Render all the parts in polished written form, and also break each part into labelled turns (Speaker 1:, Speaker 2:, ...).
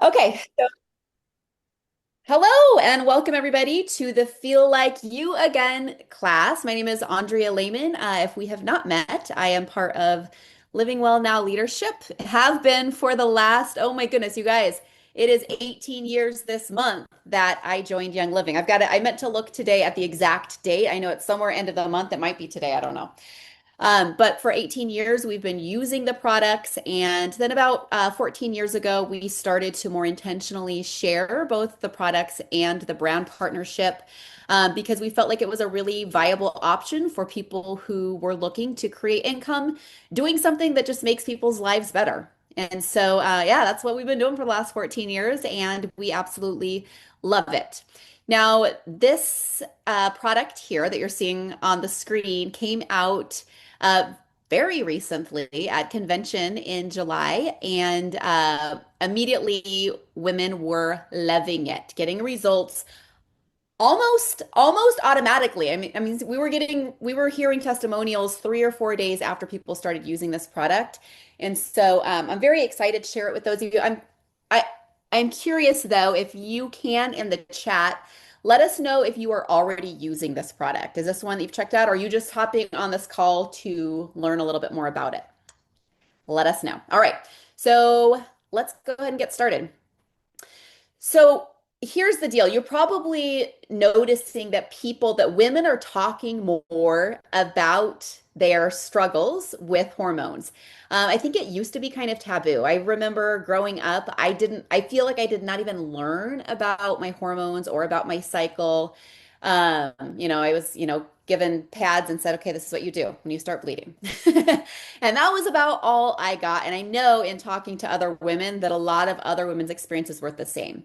Speaker 1: Okay, so hello and welcome everybody to the Feel Like You Again class. My name is Andrea Lehman. If we have not met, I am part of Living Well Now Leadership. Have been for the last, oh my goodness, you guys, it is 18 years this month that I joined Young Living. I meant to look today at the exact date. I know it's somewhere end of the month. It might be today. I don't know. But for 18 years, we've been using the products. And then about 14 years ago, we started to more intentionally share both the products and the brand partnership because we felt like it was a really viable option for people who were looking to create income, doing something that just makes people's lives better. And so, yeah, that's what we've been doing for the last 14 years, and we absolutely love it. Now, this product here that you're seeing on the screen came out uh, very recently at convention in July, and immediately women were loving it, getting results almost automatically. I mean, we were hearing testimonials 3 or 4 days after people started using this product, and so I'm very excited to share it with those of you. I I'm curious though if you can in the chat. Let us know if you are already using this product. Is this one that you've checked out, or are you just hopping on this call to learn a little bit more about it? Let us know. All right, so let's go ahead and get started. So here's the deal. You're probably noticing that women are talking more about their struggles with hormones. I think it used to be kind of taboo. I remember growing up, I feel like I did not even learn about my hormones or about my cycle. I was, given pads and said, okay, this is what you do when you start bleeding. And that was about all I got. And I know in talking to other women that a lot of other women's experiences were the same.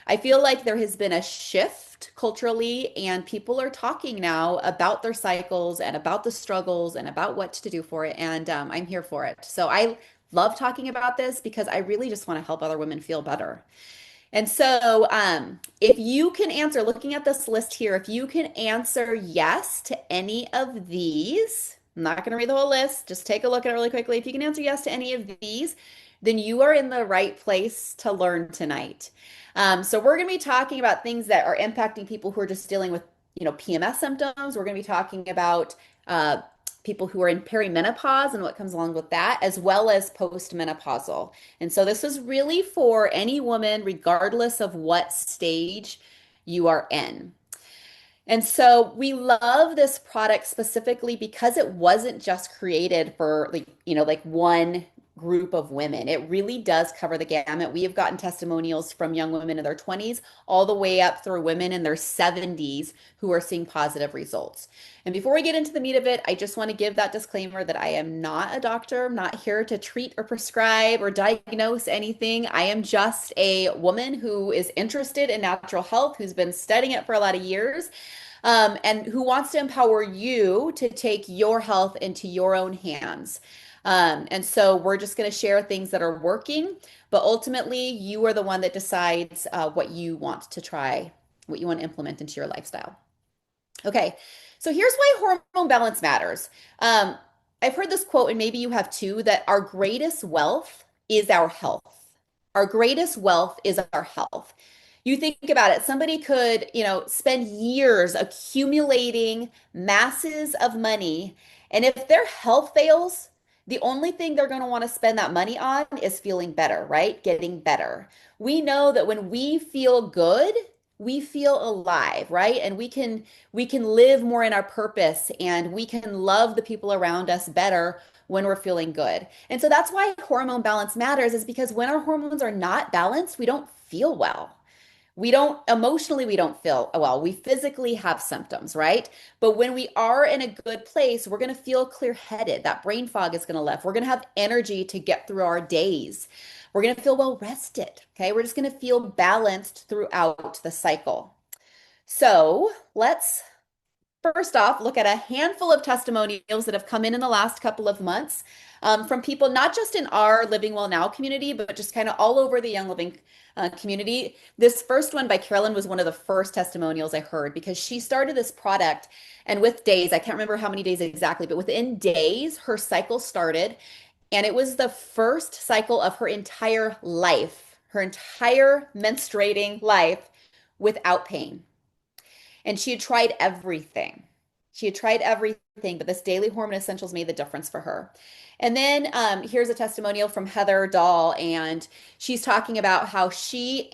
Speaker 1: I feel like there has been a shift culturally, and people are talking now about their cycles and about the struggles and about what to do for it. And I'm here for it. So I love talking about this because I really just want to help other women feel better. And so, if you can answer, looking at this list here, if you can answer yes to any of these, I'm not going to read the whole list, just take a look at it really quickly. If you can answer yes to any of these, then you are in the right place to learn tonight. So we're going to be talking about things that are impacting people who are just dealing with, PMS symptoms. We're going to be talking about uh, people who are in perimenopause and what comes along with that, as well as postmenopausal. And so this is really for any woman, regardless of what stage you are in. And so we love this product specifically because it wasn't just created for like one group of women. It really does cover the gamut. We have gotten testimonials from young women in their 20s all the way up through women in their 70s who are seeing positive results. And before we get into the meat of it, I just want to give that disclaimer that I am not a doctor. I'm not here to treat or prescribe or diagnose anything. I am just a woman who is interested in natural health, who's been studying it for a lot of years, and who wants to empower you to take your health into your own hands. And so we're just going to share things that are working, but ultimately you are the one that decides what you want to try, what you want to implement into your lifestyle. Okay, so here's why hormone balance matters. Um, I've heard this quote, and maybe you have too, that our greatest wealth is our health. Our greatest wealth is our health. You think about it, somebody could, spend years accumulating masses of money, and if their health fails, the only thing they're going to want to spend that money on is feeling better, right? Getting better. We know that when we feel good, we feel alive, right? And we can live more in our purpose, and we can love the people around us better when we're feeling good. And so that's why hormone balance matters, is because when our hormones are not balanced, we don't feel well. We don't emotionally, we don't feel well. We physically have symptoms, right? But when we are in a good place, we're going to feel clear-headed. That brain fog is going to lift. We're going to have energy to get through our days. We're going to feel well rested. Okay. We're just going to feel balanced throughout the cycle. So let's first off look at a handful of testimonials that have come in the last couple of months, from people not just in our Living Well Now community, but just kind of all over the Young Living community. This first one by Carolyn was one of the first testimonials I heard because she started this product, and with days, I can't remember how many days exactly, but within days, her cycle started, and it was the first cycle of her entire life. her entire menstruating life without pain. And she had tried everything. She had tried everything, but this Daily Hormone Essentials made the difference for her. And then here's a testimonial from Heather Dahl, and she's talking about how she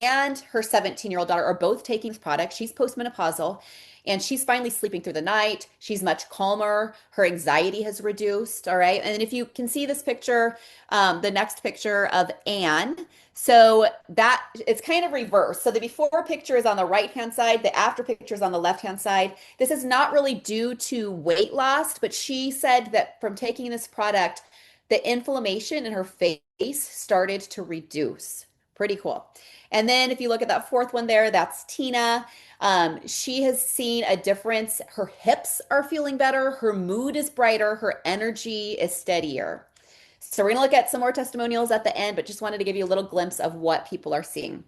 Speaker 1: and her 17-year-old daughter are both taking this product. She's postmenopausal and she's finally sleeping through the night. She's much calmer. Her anxiety has reduced. All right. And if you can see this picture, the next picture of Anne. So that it's kind of reversed. So the before picture is on the right hand side, the after picture is on the left hand side. This is not really due to weight loss, but she said that from taking this product, the inflammation in her face started to reduce. Pretty cool. And then if you look at that fourth one there, that's Tina. She has seen a difference. Her hips are feeling better. Her mood is brighter. Her energy is steadier. So we're going to look at some more testimonials at the end, but just wanted to give you a little glimpse of what people are seeing.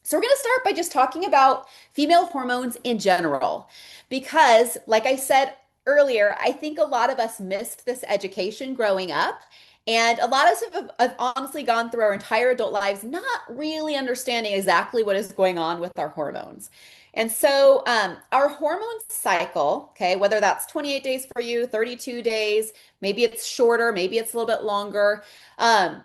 Speaker 1: So we're going to start by just talking about female hormones in general, because like I said earlier, I think a lot of us missed this education growing up. And a lot of us have honestly gone through our entire adult lives not really understanding exactly what is going on with our hormones. And so our hormone cycle, okay, whether that's 28 days for you, 32 days, maybe it's shorter, maybe it's a little bit longer. Um,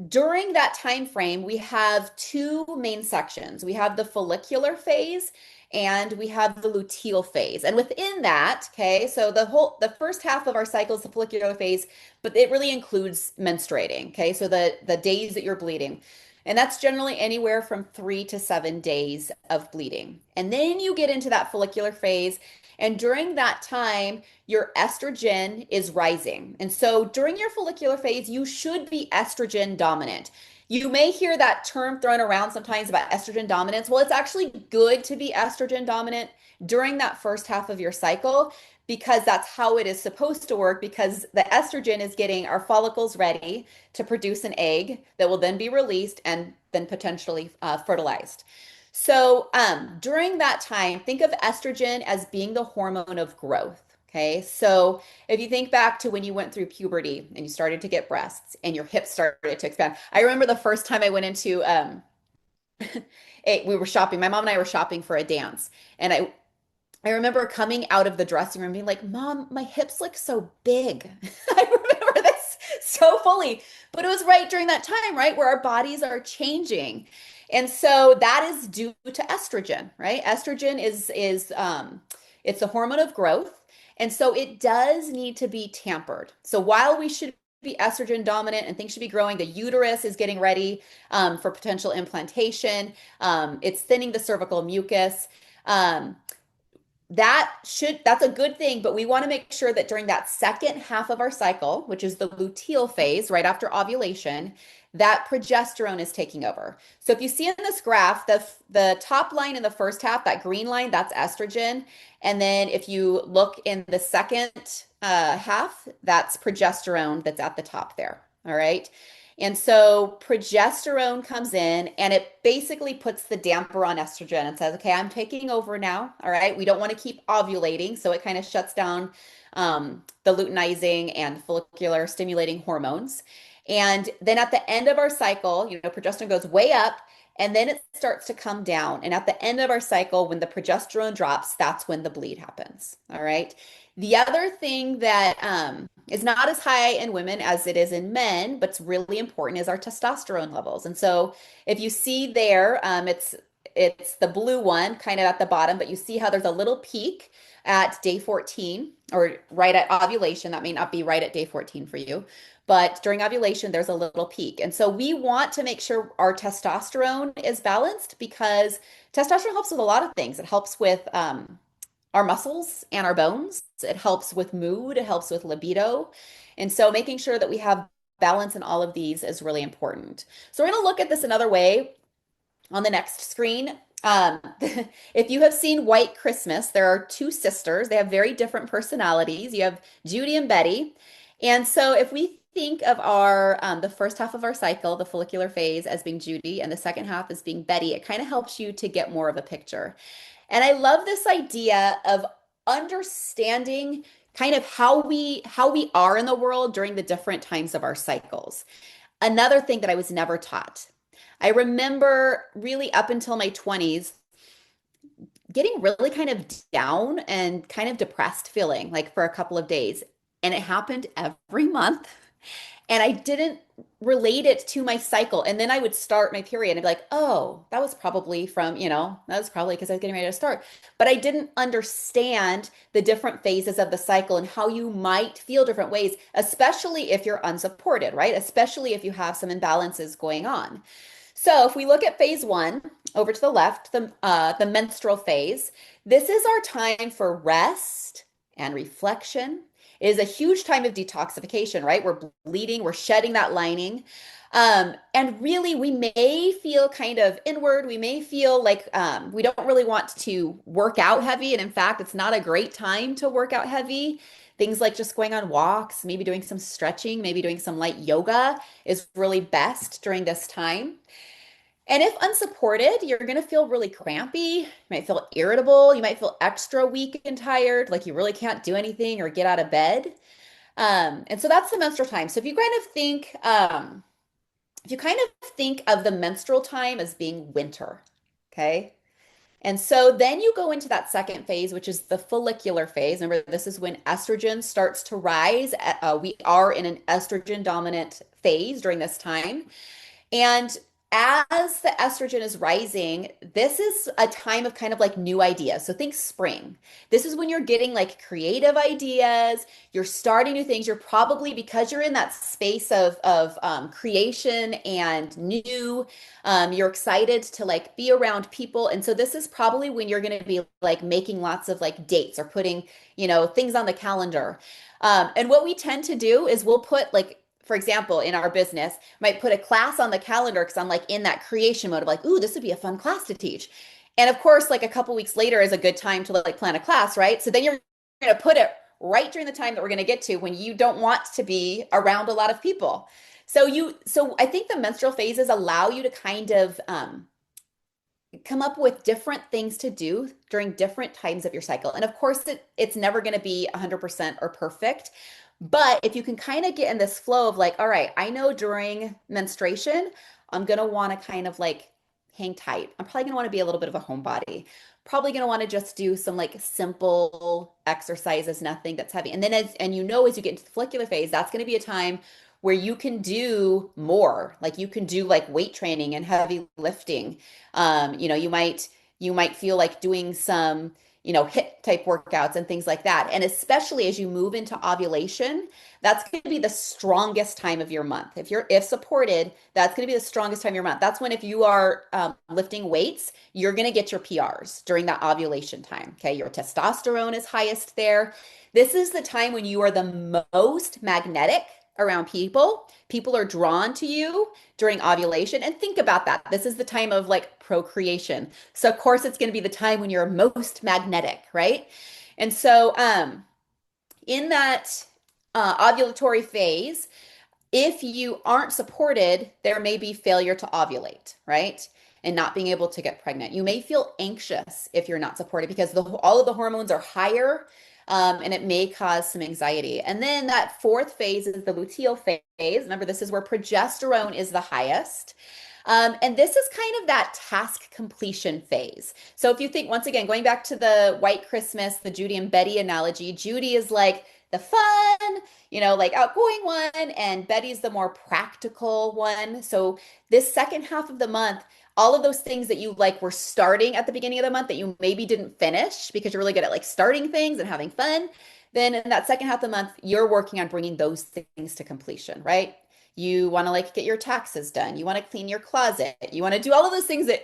Speaker 1: During that time frame, we have two main sections. We have the follicular phase and we have the luteal phase. And within that, okay, so the first half of our cycle is the follicular phase, but it really includes menstruating, okay? So the days that you're bleeding. And that's generally anywhere from 3 to 7 days of bleeding. And then you get into that follicular phase. And during that time, your estrogen is rising. And so during your follicular phase, you should be estrogen dominant. You may hear that term thrown around sometimes about estrogen dominance. Well, it's actually good to be estrogen dominant during that first half of your cycle because that's how it is supposed to work because the estrogen is getting our follicles ready to produce an egg that will then be released and then potentially fertilized. So during that time, think of estrogen as being the hormone of growth. Okay, so if you think back to when you went through puberty and you started to get breasts and your hips started to expand. I remember the first time I went into we were shopping. My mom and I were shopping for a dance, and I remember coming out of the dressing room being like, Mom, my hips look so big. I remember this so fully. But it was right during that time, right, where our bodies are changing. And so that is due to estrogen, right? Estrogen is it's a hormone of growth. And so it does need to be tampered. So while we should be estrogen dominant and things should be growing, the uterus is getting ready for potential implantation. It's thinning the cervical mucus. Um, that's a good thing, but we want to make sure that during that second half of our cycle, which is the luteal phase, right after ovulation, that progesterone is taking over. So if you see in this graph, the top line in the first half, that green line, that's estrogen. And then if you look in the second half, that's progesterone that's at the top there. All right. And so progesterone comes in and it basically puts the damper on estrogen and says, okay, I'm taking over now. All right. We don't want to keep ovulating. So it kind of shuts down the luteinizing and follicular stimulating hormones. And then at the end of our cycle, progesterone goes way up and then it starts to come down. And at the end of our cycle, when the progesterone drops, that's when the bleed happens. All right. The other thing that is not as high in women as it is in men, but it's really important is our testosterone levels. And so if you see there, it's the blue one kind of at the bottom, but you see how there's a little peak at day 14 or right at ovulation. That may not be right at day 14 for you, but during ovulation, there's a little peak. And so we want to make sure our testosterone is balanced because testosterone helps with a lot of things. It helps with our muscles and our bones. It helps with mood. It helps with libido. And so making sure that we have balance in all of these is really important. So we're going to look at this another way on the next screen. If you have seen White Christmas, there are two sisters. They have very different personalities. You have Judy and Betty. And so if we think of our the first half of our cycle, the follicular phase, as being Judy and the second half as being Betty, it kind of helps you to get more of a picture. And I love this idea of understanding kind of how we are in the world during the different times of our cycles. another thing that I was never taught. I remember really up until my 20s getting really kind of down and kind of depressed feeling like for a couple of days. And it happened every month. And I didn't relate it to my cycle. And then I would start my period and be like, oh, that was probably from, that was probably because I was getting ready to start. But I didn't understand the different phases of the cycle and how you might feel different ways, especially if you're unsupported, right? Especially if you have some imbalances going on. So if we look at phase one, over to the left, the menstrual phase, this is our time for rest and reflection. It is a huge time of detoxification, right? We're bleeding, we're shedding that lining. And really, we may feel kind of inward. We may feel like we don't really want to work out heavy. And in fact, it's not a great time to work out heavy. Things like just going on walks, maybe doing some stretching, maybe doing some light yoga is really best during this time. And if unsupported, you're going to feel really crampy. You might feel irritable. You might feel extra weak and tired, like you really can't do anything or get out of bed. And so that's the menstrual time. So if you kind of think of the menstrual time as being winter, okay? And so then you go into that second phase, which is the follicular phase. Remember, this is when estrogen starts to rise. We are in an estrogen dominant phase during this time. And as the estrogen is rising, this is a time of kind of like new ideas. So think spring. This is when you're getting like creative ideas. You're starting new things. You're probably, because you're in that space of creation and new, you're excited to like be around people. And so this is probably when you're going to be like making lots of like dates or putting, things on the calendar. And what we tend to do is we'll put like, for example, in our business, might put a class on the calendar because I'm like in that creation mode of like, ooh, this would be a fun class to teach. And of course, like a couple weeks later is a good time to like plan a class, right? So then you're going to put it right during the time that we're going to get to when you don't want to be around a lot of people. So I think the menstrual phases allow you to kind of come up with different things to do during different times of your cycle. And of course, it's never going to be 100% or perfect. But if you can kind of get in this flow of like, all right, I know during menstruation, I'm going to want to kind of like hang tight. I'm probably going to want to be a little bit of a homebody. Probably going to want to just do some like simple exercises, nothing that's heavy. And then as you get into the follicular phase, that's going to be a time where you can do more. Like you can do like weight training and heavy lifting. You might feel like doing some, hit type workouts and things like that. And especially as you move into ovulation, that's going to be the strongest time of your month. If supported, that's going to be the strongest time of your month. That's when if you are lifting weights, you're going to get your PRs during that ovulation time. Okay, your testosterone is highest there. This is the time when you are the most magnetic around people. People are drawn to you during ovulation. And think about that. This is the time of like procreation. So of course it's going to be the time when you're most magnetic, right? And so in that ovulatory phase, if you aren't supported, there may be failure to ovulate, right? And not being able to get pregnant. You may feel anxious if you're not supported because all of the hormones are higher, and it may cause some anxiety. And then that fourth phase is the luteal phase. Remember, this is where progesterone is the highest. And this is kind of that task completion phase. So if you think, once again, going back to the White Christmas, the Judy and Betty analogy, Judy is like the fun, like outgoing one, and Betty's the more practical one. So this second half of the month, all of those things that you like were starting at the beginning of the month that you maybe didn't finish because you're really good at like starting things and having fun, then in that second half of the month, you're working on bringing those things to completion, right? You want to like get your taxes done. You want to clean your closet. You want to do all of those things that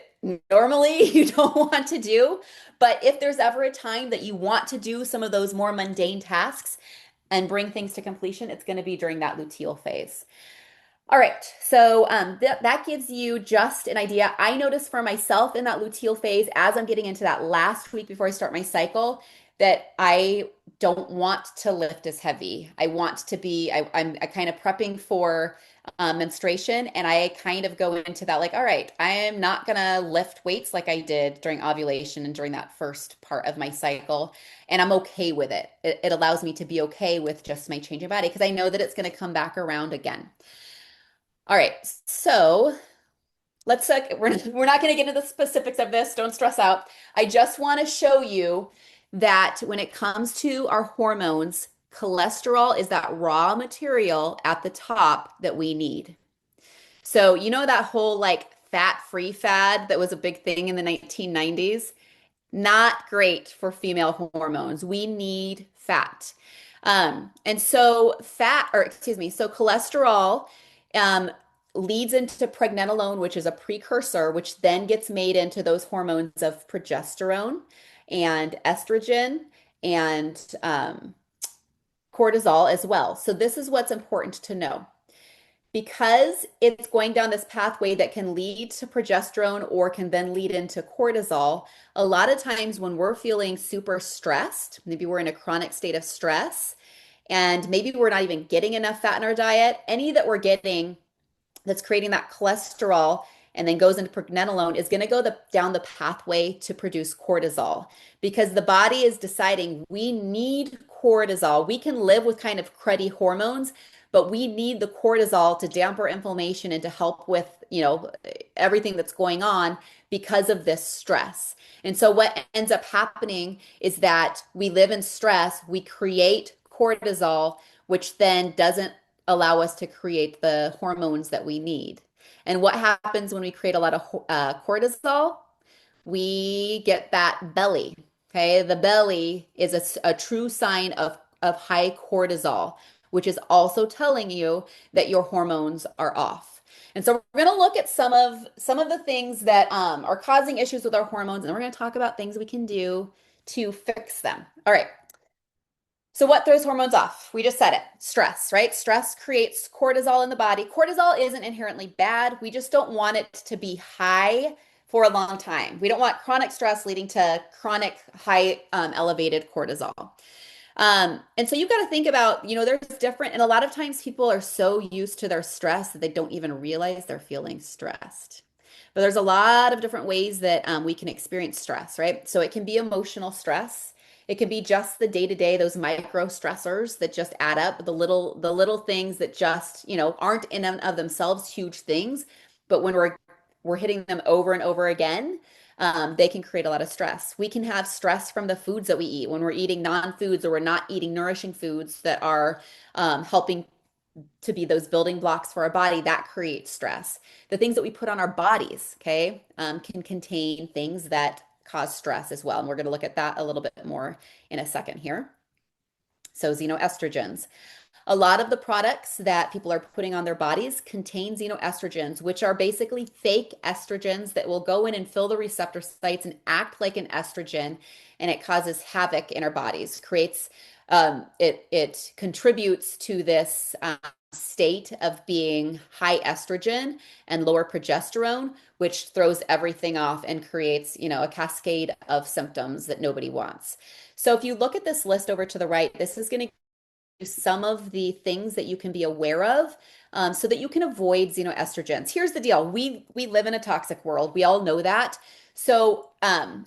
Speaker 1: normally you don't want to do. But if there's ever a time that you want to do some of those more mundane tasks and bring things to completion, it's going to be during that luteal phase. All right, so that gives you just an idea. I notice for myself in that luteal phase, as I'm getting into that last week before I start my cycle, that I don't want to lift as heavy. I want to be, I'm kind of prepping for menstruation, and I kind of go into that like, all right, I am not gonna lift weights like I did during ovulation and during that first part of my cycle, and I'm okay with it. It allows me to be okay with just my changing body because I know that it's going to come back around again. All right, so we're not going to get into the specifics of this. Don't stress out. I just want to show you that when it comes to our hormones, cholesterol is that raw material at the top that we need. So, you know that whole like fat-free fad that was a big thing in the 1990s? Not great for female hormones. We need fat. And so so cholesterol um, leads into pregnenolone, which is a precursor, which then gets made into those hormones of progesterone and estrogen and cortisol as well. So this is what's important to know because it's going down this pathway that can lead to progesterone or can then lead into cortisol. A lot of times when we're feeling super stressed, maybe we're in a chronic state of stress, and maybe we're not even getting enough fat in our diet, any that we're getting that's creating that cholesterol and then goes into pregnenolone is going to go down the pathway to produce cortisol because the body is deciding we need cortisol. We can live with kind of cruddy hormones, but we need the cortisol to damper inflammation and to help with, everything that's going on because of this stress. And so what ends up happening is that we live in stress, we create cortisol, which then doesn't allow us to create the hormones that we need. And what happens when we create a lot of cortisol? We get that belly. Okay. The belly is a true sign of high cortisol, which is also telling you that your hormones are off. And so we're going to look at some of the things that are causing issues with our hormones, and we're going to talk about things we can do to fix them. All right. So what throws hormones off? We just said it. Stress, right? Stress creates cortisol in the body. Cortisol isn't inherently bad. We just don't want it to be high for a long time. We don't want chronic stress leading to chronic high elevated cortisol. And so you've got to think about, there's different, and a lot of times people are so used to their stress that they don't even realize they're feeling stressed. But there's a lot of different ways that we can experience stress, right? So it can be emotional stress. It can be just the day-to-day, those micro stressors that just add up, the little things that just, aren't in and of themselves huge things, but when we're hitting them over and over again, they can create a lot of stress. We can have stress from the foods that we eat when we're eating non-foods or we're not eating nourishing foods that are helping to be those building blocks for our body. That creates stress. The things that we put on our bodies, okay, can contain things that cause stress as well. And we're going to look at that a little bit more in a second here. So xenoestrogens. A lot of the products that people are putting on their bodies contain xenoestrogens, which are basically fake estrogens that will go in and fill the receptor sites and act like an estrogen, and it causes havoc in our bodies. Creates it contributes to this state of being high estrogen and lower progesterone, which throws everything off and creates, a cascade of symptoms that nobody wants. So if you look at this list over to the right, this is going to some of the things that you can be aware of so that you can avoid xenoestrogens. Here's the deal. We live in a toxic world. We all know that. So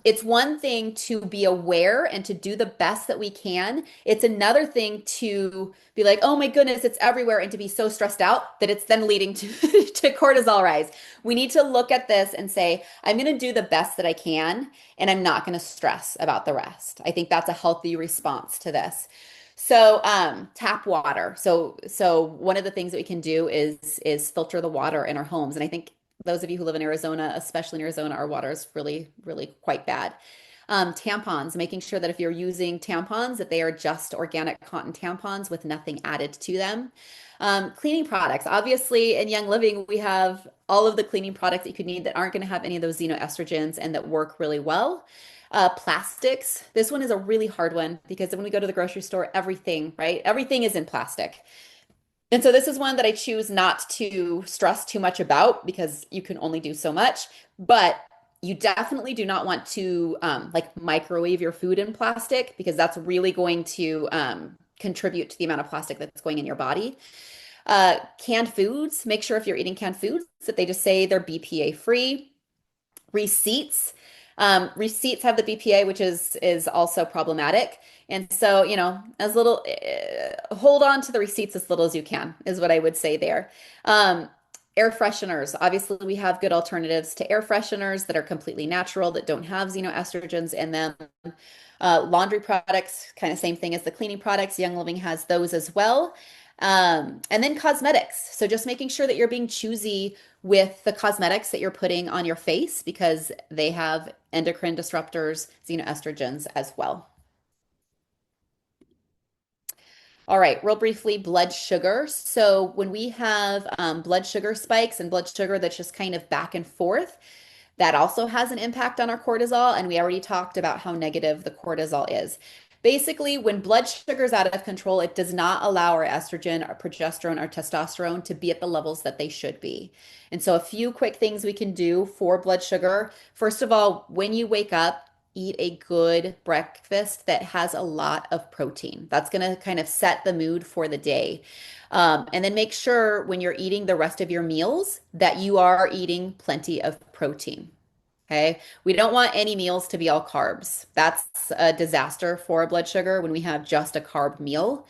Speaker 1: it's one thing to be aware and to do the best that we can. It's another thing to be like, oh my goodness, it's everywhere, and to be so stressed out that it's then leading to, to cortisol rise. We need to look at this and say, I'm going to do the best that I can, and I'm not going to stress about the rest. I think that's a healthy response to this. So, tap water. So one of the things that we can do is filter the water in our homes. And I think those of you who live in Arizona, especially in Arizona, our water is really, really quite bad. Tampons, making sure that if you're using tampons, that they are just organic cotton tampons with nothing added to them. Cleaning products. Obviously, in Young Living, we have all of the cleaning products that you could need that aren't going to have any of those xenoestrogens and that work really well. Plastics. This one is a really hard one because when we go to the grocery store, everything, right? Everything is in plastic. And so this is one that I choose not to stress too much about because you can only do so much. But you definitely do not want to like microwave your food in plastic because that's really going to contribute to the amount of plastic that's going in your body. Canned foods, make sure if you're eating canned foods that they just say they're BPA free. Receipts. Receipts have the BPA, which is also problematic. And so, as little, hold on to the receipts as little as you can, is what I would say there. Air fresheners. Obviously, we have good alternatives to air fresheners that are completely natural, that don't have xenoestrogens in them. Laundry products, kind of same thing as the cleaning products. Young Living has those as well. And then cosmetics. So just making sure that you're being choosy with the cosmetics that you're putting on your face because they have endocrine disruptors, xenoestrogens as well. All right, real briefly, blood sugar. So when we have blood sugar spikes and blood sugar that's just kind of back and forth, that also has an impact on our cortisol. And we already talked about how negative the cortisol is. Basically, when blood sugar is out of control, it does not allow our estrogen, our progesterone, our testosterone to be at the levels that they should be. And so, a few quick things we can do for blood sugar. First of all, when you wake up, eat a good breakfast that has a lot of protein. That's going to kind of set the mood for the day. And then make sure when you're eating the rest of your meals that you are eating plenty of protein. Okay. We don't want any meals to be all carbs. That's a disaster for blood sugar when we have just a carb meal.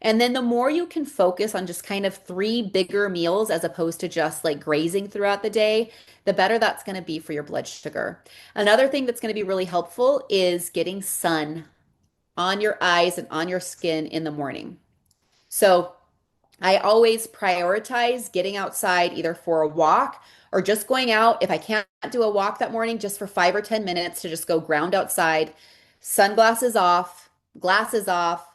Speaker 1: And then the more you can focus on just kind of three bigger meals as opposed to just like grazing throughout the day, the better that's going to be for your blood sugar. Another thing that's going to be really helpful is getting sun on your eyes and on your skin in the morning. So I always prioritize getting outside either for a walk or just going out. If I can't do a walk that morning, just for 5 or 10 minutes to just go ground outside, sunglasses off, glasses off,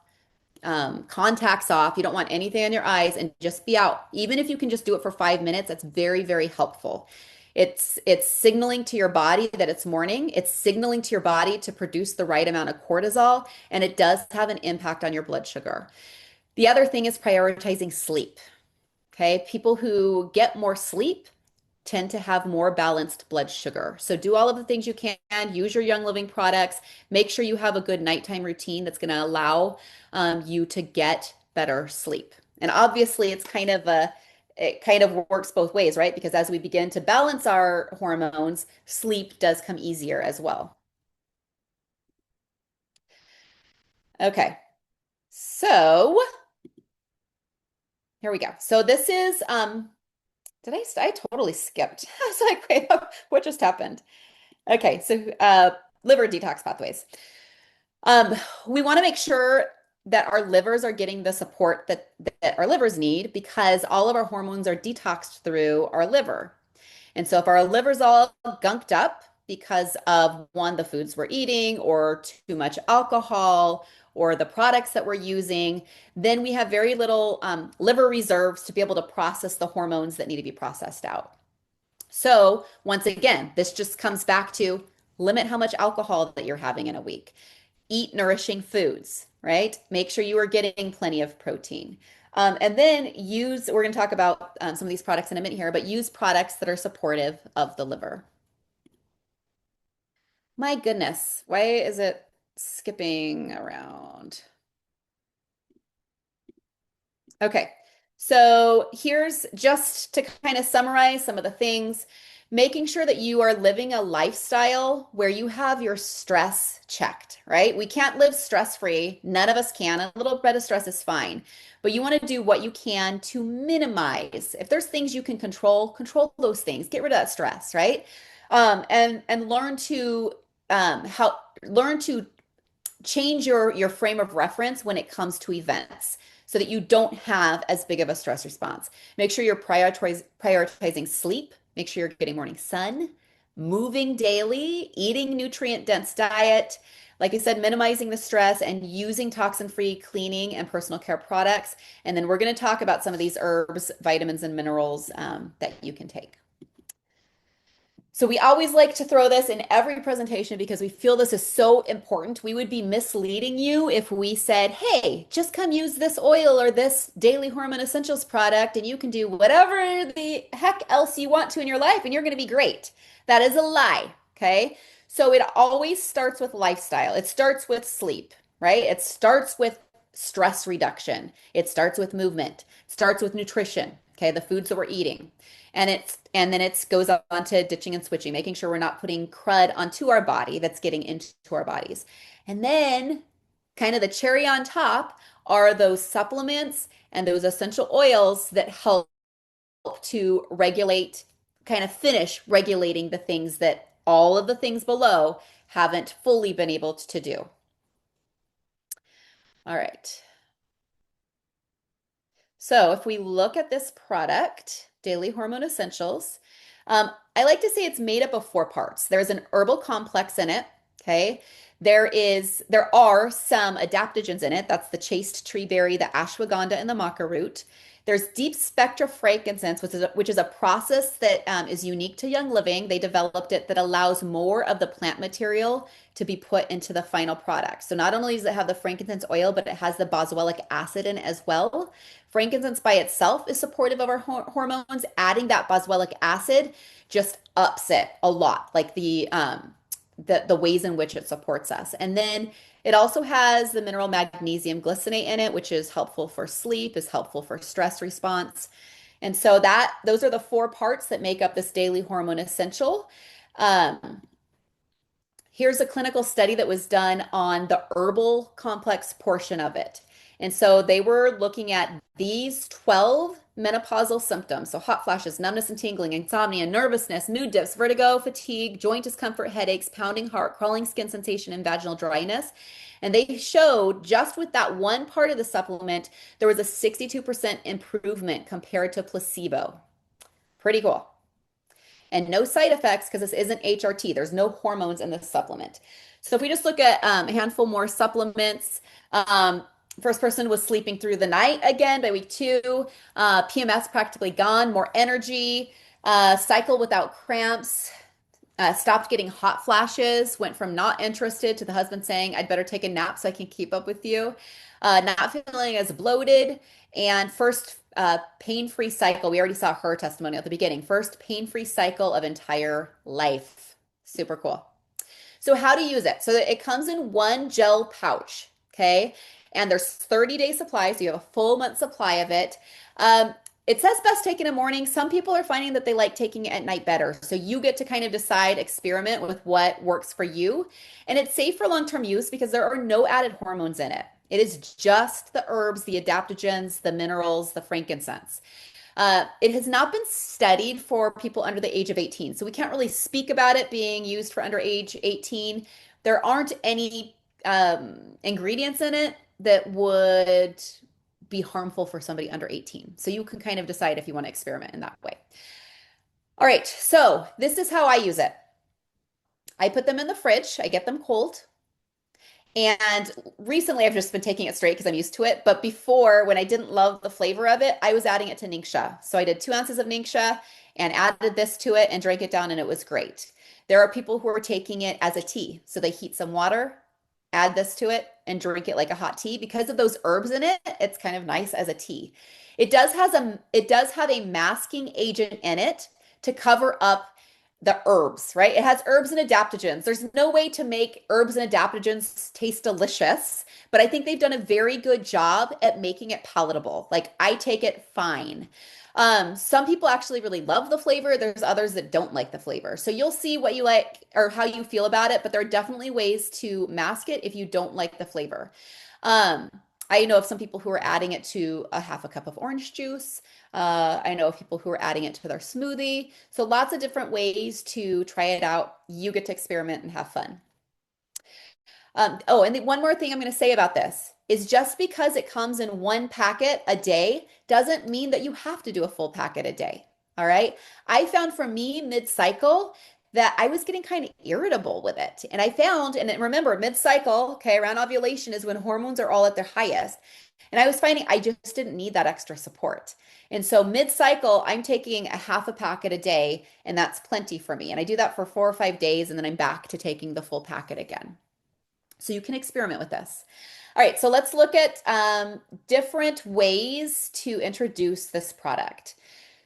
Speaker 1: contacts off. You don't want anything on your eyes and just be out. Even if you can just do it for 5 minutes, that's very, very helpful. It's signaling to your body that it's morning. It's signaling to your body to produce the right amount of cortisol, and it does have an impact on your blood sugar. The other thing is prioritizing sleep. Okay, people who get more sleep tend to have more balanced blood sugar. So do all of the things you can, use your Young Living products, make sure you have a good nighttime routine that's going to allow you to get better sleep. And obviously, it kind of works both ways, right? Because as we begin to balance our hormones, sleep does come easier as well. Okay, so here we go. So this is I totally skipped. I was like, wait, what just happened? Okay, so liver detox pathways. Um, we want to make sure that our livers are getting the support that our livers need because all of our hormones are detoxed through our liver. And so if our liver's all gunked up because of one, the foods we're eating or too much alcohol or the products that we're using, then we have very little liver reserves to be able to process the hormones that need to be processed out. So once again, this just comes back to limit how much alcohol that you're having in a week. Eat nourishing foods, right? Make sure you are getting plenty of protein. And then we're going to talk about some of these products in a minute here, but use products that are supportive of the liver. My goodness, why is it skipping around? Okay, so here's just to kind of summarize some of the things, making sure that you are living a lifestyle where you have your stress checked, right? We can't live stress-free. None of us can. A little bit of stress is fine, but you want to do what you can to minimize. If there's things you can control, control those things. Get rid of that stress, right? And learn to change your frame of reference when it comes to events so that you don't have as big of a stress response. Make sure you're prioritizing sleep, make sure you're getting morning sun, moving daily, eating nutrient dense diet, like I said, minimizing the stress and using toxin-free cleaning and personal care products. And then we're going to talk about some of these herbs, vitamins, and minerals that you can take. So we always like to throw this in every presentation because we feel this is so important. We would be misleading you if we said, hey, just come use this oil or this Daily Hormone Essentials product and you can do whatever the heck else you want to in your life and you're going to be great. That is a lie, okay? So it always starts with lifestyle. It starts with sleep, right? It starts with stress reduction. It starts with movement. It starts with nutrition, okay? The foods that we're eating. And then it goes on to ditching and switching, making sure we're not putting crud onto our body that's getting into our bodies. And then kind of the cherry on top are those supplements and those essential oils that help to regulate, kind of finish regulating the things that all of the things below haven't fully been able to do. All right. So if we look at this product, Daily Hormone Essentials, I like to say it's made up of four parts. There's an herbal complex in it. Okay. There are some adaptogens in it. That's the chaste tree berry, the ashwagandha, and the maca root. There's deep spectra frankincense, which is a process that is unique to Young Living. They developed it that allows more of the plant material to be put into the final product. So not only does it have the frankincense oil, but it has the boswellic acid in it as well. Frankincense by itself is supportive of our hormones. Adding that boswellic acid just ups it a lot, like the ways in which it supports us. And then it also has the mineral magnesium glycinate in it, which is helpful for sleep, is helpful for stress response. And so those are the four parts that make up this daily hormone essential. Um, Here's a clinical study that was done on the herbal complex portion of it. And so they were looking at these 12 menopausal symptoms. So hot flashes, numbness and tingling, insomnia, nervousness, mood dips, vertigo, fatigue, joint discomfort, headaches, pounding heart, crawling skin sensation, and vaginal dryness. And they showed just with that one part of the supplement, there was a 62% improvement compared to placebo. Pretty cool. And no side effects because this isn't HRT. There's no hormones in this supplement. So if we just look at a handful more supplements, first person was sleeping through the night again by week 2. PMS practically gone, more energy, cycle without cramps, stopped getting hot flashes, went from not interested to the husband saying, I'd better take a nap so I can keep up with you. Not feeling as bloated. And first pain-free cycle. We already saw her testimony at the beginning. First pain-free cycle of entire life. Super cool. So how to use it? So it comes in one gel pouch, okay? And there's 30-day supply, so you have a full month supply of it. It says best taken in the morning. Some people are finding that they like taking it at night better. So you get to kind of decide, experiment with what works for you. And it's safe for long-term use because there are no added hormones in it. It is just the herbs, the adaptogens, the minerals, the frankincense. It has not been studied for people under the age of 18. So we can't really speak about it being used for under age 18. There aren't any ingredients in it that would be harmful for somebody under 18. So you can kind of decide if you want to experiment in that way. All right, so this is how I use it. I put them in the fridge. I get them cold. And recently I've just been taking it straight because I'm used to it. But before, when I didn't love the flavor of it, I was adding it to Ningxia. So I did 2 ounces of Ningxia and added this to it and drank it down, and it was great. There are people who are taking it as a tea. So they heat some water, add this to it, and drink it like a hot tea. Because of those herbs in it, it's kind of nice as a tea. It does have a masking agent in it to cover up the herbs, right? It has herbs and adaptogens. There's no way to make herbs and adaptogens taste delicious, but I think they've done a very good job at making it palatable. Like I take it fine. Some people actually really love the flavor. There's others that don't like the flavor. So you'll see what you like or how you feel about it, but there are definitely ways to mask it if you don't like the flavor. Um, I know of some people who are adding it to a half a cup of orange juice. I know of people who are adding it to their smoothie. So lots of different ways to try it out. You get to experiment and have fun. And one more thing I'm going to say about this is just because it comes in one packet a day doesn't mean that you have to do a full packet a day. All right. I found for me mid-cycle that I was getting kind of irritable with it. And I found, and remember, mid-cycle, okay, around ovulation is when hormones are all at their highest. And I was finding I just didn't need that extra support. And so mid-cycle, I'm taking a half a packet a day, and that's plenty for me. And I do that for 4 or 5 days, and then I'm back to taking the full packet again. So you can experiment with this. All right, so let's look at different ways to introduce this product.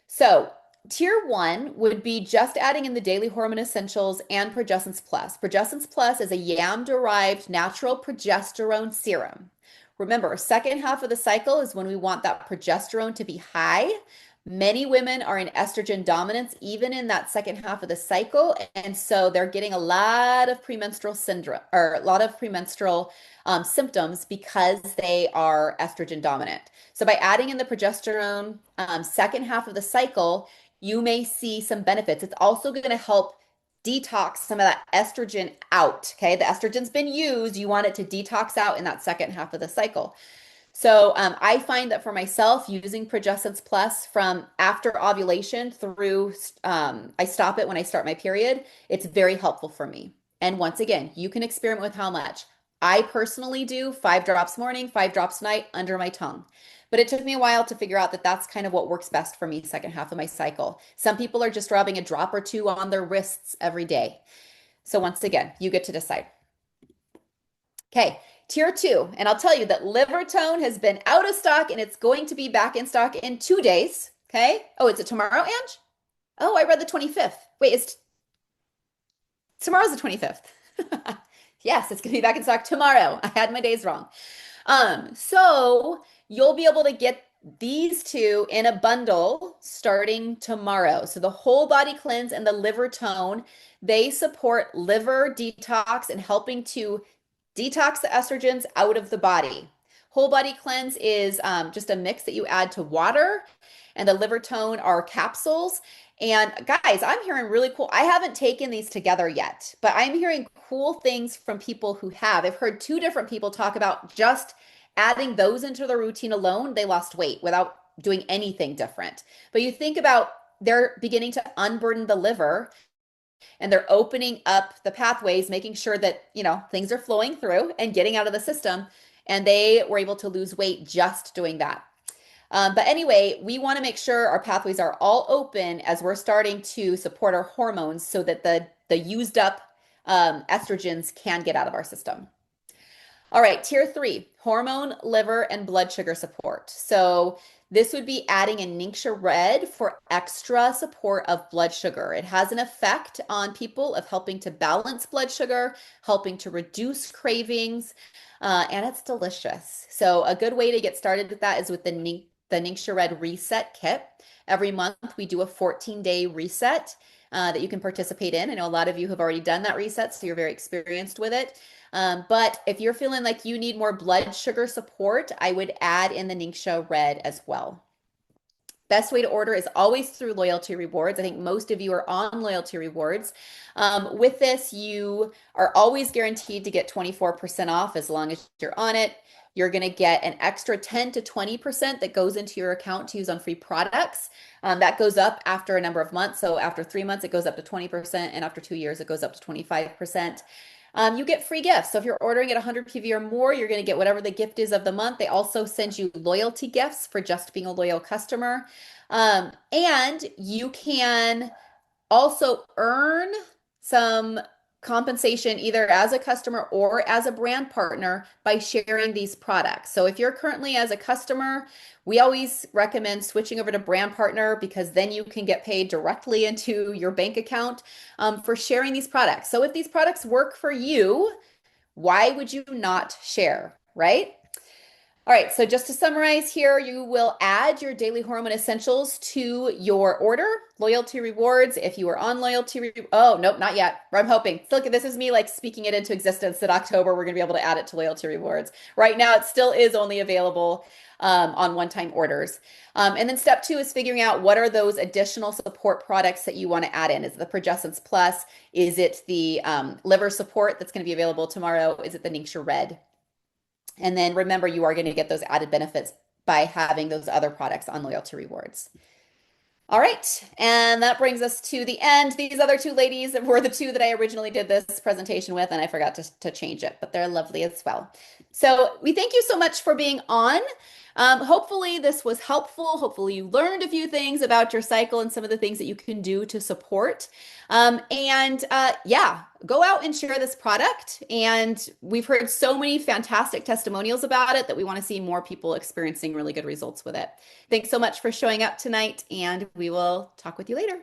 Speaker 1: So tier 1 would be just adding in the Daily Hormone Essentials and Progestins Plus. Progestins Plus is a yam-derived natural progesterone serum. Remember, second half of the cycle is when we want that progesterone to be high, Many women are in estrogen dominance, even in that second half of the cycle. And so they're getting a lot of premenstrual syndrome or a lot of premenstrual symptoms because they are estrogen dominant. So by adding in the progesterone second half of the cycle, you may see some benefits. It's also going to help detox some of that estrogen out. Okay. The estrogen's been used. You want it to detox out in that second half of the cycle. So I find that for myself, using Progestence Plus from after ovulation through, I stop it when I start my period, it's very helpful for me. And once again, you can experiment with how much. I personally do 5 drops morning, 5 drops night under my tongue. But it took me a while to figure out that that's kind of what works best for me second half of my cycle. Some people are just rubbing a drop or two on their wrists every day. So once again, you get to decide. Okay, tier two. And I'll tell you that liver tone has been out of stock and it's going to be back in stock in 2 days. Okay. Oh, is it tomorrow, Ange? Oh, I read the 25th. Wait, it's tomorrow's the 25th. Yes, it's going to be back in stock tomorrow. I had my days wrong. So you'll be able to get these two in a bundle starting tomorrow. So the whole body cleanse and the liver tone, they support liver detox and helping to detox the estrogens out of the body. Whole body cleanse is just a mix that you add to water, and the liver tone are capsules. And guys, I'm hearing really cool. I haven't taken these together yet, but I'm hearing cool things from people who have. I've heard two different people talk about just adding those into their routine alone. They lost weight without doing anything different. But you think about they're beginning to unburden the liver and they're opening up the pathways, making sure that, things are flowing through and getting out of the system. And they were able to lose weight just doing that. But anyway, we want to make sure our pathways are all open as we're starting to support our hormones so that the used up estrogens can get out of our system. All right, tier three, hormone, liver, and blood sugar support. So this would be adding a Ningxia Red for extra support of blood sugar. It has an effect on people of helping to balance blood sugar, helping to reduce cravings, and it's delicious. So a good way to get started with that is with the Ningxia Red Reset Kit. Every month we do a 14-day reset that you can participate in. I know a lot of you have already done that reset, so you're very experienced with it. But if you're feeling like you need more blood sugar support, I would add in the Ningxia Red as well. Best way to order is always through loyalty rewards. I think most of you are on loyalty rewards. With this, you are always guaranteed to get 24% off as long as you're on it. You're going to get an extra 10 to 20% that goes into your account to use on free products. That goes up after a number of months. So after 3 months, it goes up to 20%. And after 2 years, it goes up to 25%. You get free gifts. So if you're ordering at 100 PV or more, you're going to get whatever the gift is of the month. They also send you loyalty gifts for just being a loyal customer. And you can also earn some compensation either as a customer or as a brand partner by sharing these products. So if you're currently as a customer, we always recommend switching over to brand partner because then you can get paid directly into your bank account for sharing these products. So if these products work for you, why would you not share, right? All right, so just to summarize here, you will add your Daily Hormone Essentials to your order, loyalty rewards. If you are on loyalty, oh, nope, not yet. I'm hoping. Look, this is me like speaking it into existence that October we're going to be able to add it to loyalty rewards. Right now, it still is only available on one-time orders. And then step two is figuring out what are those additional support products that you want to add in. Is it the Progestence Plus? Is it the liver support that's going to be available tomorrow? Is it the Ningxia Red? And then remember, you are going to get those added benefits by having those other products on loyalty rewards. All right, and that brings us to the end. These other two ladies were the two that I originally did this presentation with, and I forgot to change it, but they're lovely as well. So we thank you so much for being on. Hopefully this was helpful. Hopefully you learned a few things about your cycle and some of the things that you can do to support. Yeah, go out and share this product. And we've heard so many fantastic testimonials about it that we want to see more people experiencing really good results with it. Thanks so much for showing up tonight, and we will talk with you later.